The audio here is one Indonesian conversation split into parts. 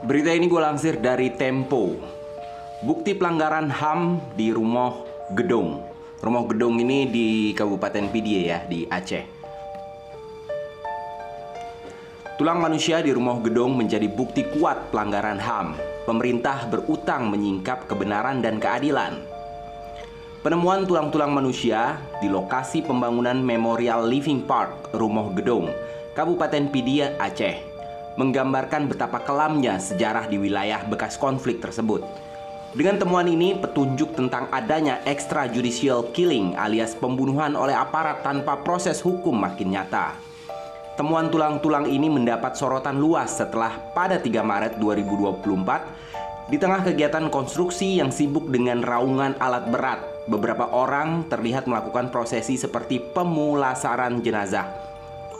Berita ini gue lansir dari Tempo. Bukti pelanggaran HAM di Rumah Gedong. Rumah Gedong ini di Kabupaten Pidie ya, di Aceh. Tulang manusia di Rumah Gedong menjadi bukti kuat pelanggaran HAM. Pemerintah berutang menyingkap kebenaran dan keadilan. Penemuan tulang-tulang manusia di lokasi pembangunan Memorial Living Park Rumah Gedong, Kabupaten Pidie, Aceh, menggambarkan betapa kelamnya sejarah di wilayah bekas konflik tersebut. Dengan temuan ini, petunjuk tentang adanya extrajudicial killing alias pembunuhan oleh aparat tanpa proses hukum makin nyata. Temuan tulang-tulang ini mendapat sorotan luas setelah pada 3 Maret 2024, di tengah kegiatan konstruksi yang sibuk dengan raungan alat berat, beberapa orang terlihat melakukan prosesi seperti pemulasaran jenazah.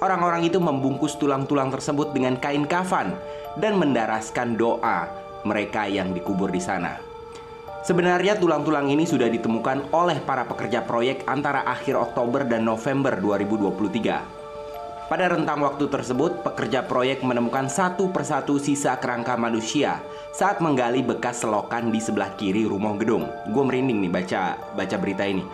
Orang-orang itu membungkus tulang-tulang tersebut dengan kain kafan dan mendaraskan doa mereka yang dikubur di sana. Sebenarnya tulang-tulang ini sudah ditemukan oleh para pekerja proyek antara akhir Oktober dan November 2023. Pada rentang waktu tersebut, pekerja proyek menemukan satu persatu sisa kerangka manusia saat menggali bekas selokan di sebelah kiri Rumah Gedong. Gue merinding nih baca berita ini.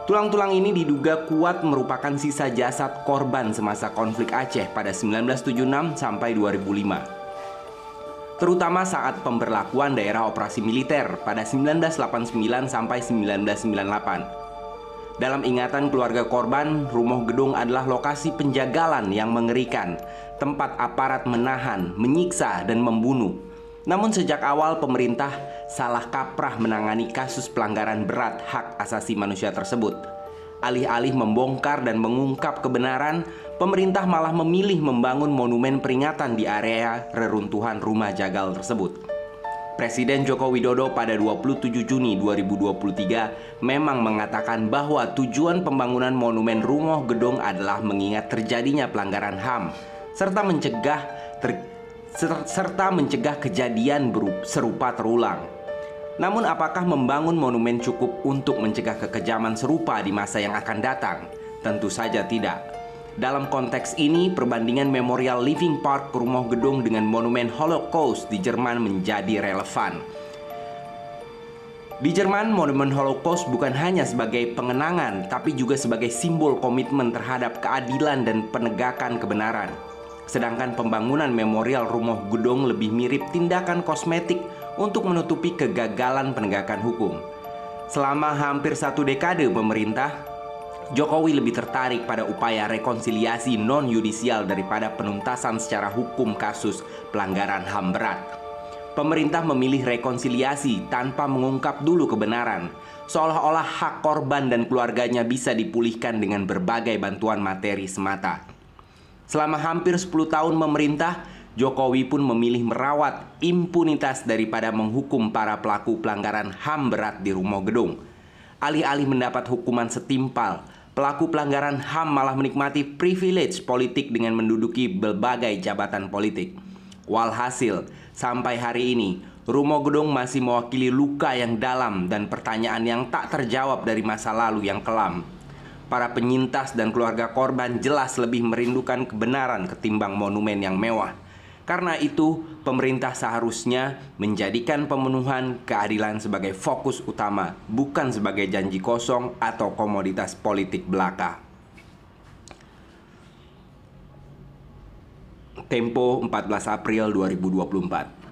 Tulang-tulang ini diduga kuat merupakan sisa jasad korban semasa konflik Aceh pada 1976 sampai 2005. Terutama saat pemberlakuan daerah operasi militer pada 1989 sampai 1998. Dalam ingatan keluarga korban, Rumah Gedong adalah lokasi penjagalan yang mengerikan, tempat aparat menahan, menyiksa, dan membunuh. Namun sejak awal pemerintah salah kaprah menangani kasus pelanggaran berat hak asasi manusia tersebut. Alih-alih membongkar dan mengungkap kebenaran, pemerintah malah memilih membangun monumen peringatan di area reruntuhan rumah jagal tersebut. Presiden Joko Widodo pada 27 Juni 2023 memang mengatakan bahwa tujuan pembangunan monumen Rumah Gedong adalah mengingat terjadinya pelanggaran HAM serta mencegah kejadian serupa terulang. Namun apakah membangun monumen cukup untuk mencegah kekejaman serupa di masa yang akan datang? Tentu saja tidak. Dalam konteks ini, perbandingan Memorial Living Park Rumah Gedong dengan Monumen Holocaust di Jerman menjadi relevan. Di Jerman, Monumen Holocaust bukan hanya sebagai pengenangan, tapi juga sebagai simbol komitmen terhadap keadilan dan penegakan kebenaran. Sedangkan pembangunan Memorial Rumah Gedong lebih mirip tindakan kosmetik untuk menutupi kegagalan penegakan hukum. Selama hampir 1 dekade pemerintah, Jokowi lebih tertarik pada upaya rekonsiliasi non-yudisial daripada penuntasan secara hukum kasus pelanggaran HAM berat. Pemerintah memilih rekonsiliasi tanpa mengungkap dulu kebenaran, seolah-olah hak korban dan keluarganya bisa dipulihkan dengan berbagai bantuan materi semata. Selama hampir 10 tahun memerintah, Jokowi pun memilih merawat impunitas daripada menghukum para pelaku pelanggaran HAM berat di Rumah Gedong. Alih-alih mendapat hukuman setimpal, pelaku pelanggaran HAM malah menikmati privilege politik dengan menduduki berbagai jabatan politik. Walhasil, sampai hari ini, Rumah Gedong masih mewakili luka yang dalam dan pertanyaan yang tak terjawab dari masa lalu yang kelam. Para penyintas dan keluarga korban jelas lebih merindukan kebenaran ketimbang monumen yang mewah. Karena itu, pemerintah seharusnya menjadikan pemenuhan keadilan sebagai fokus utama, bukan sebagai janji kosong atau komoditas politik belaka. Tempo 14 April 2024.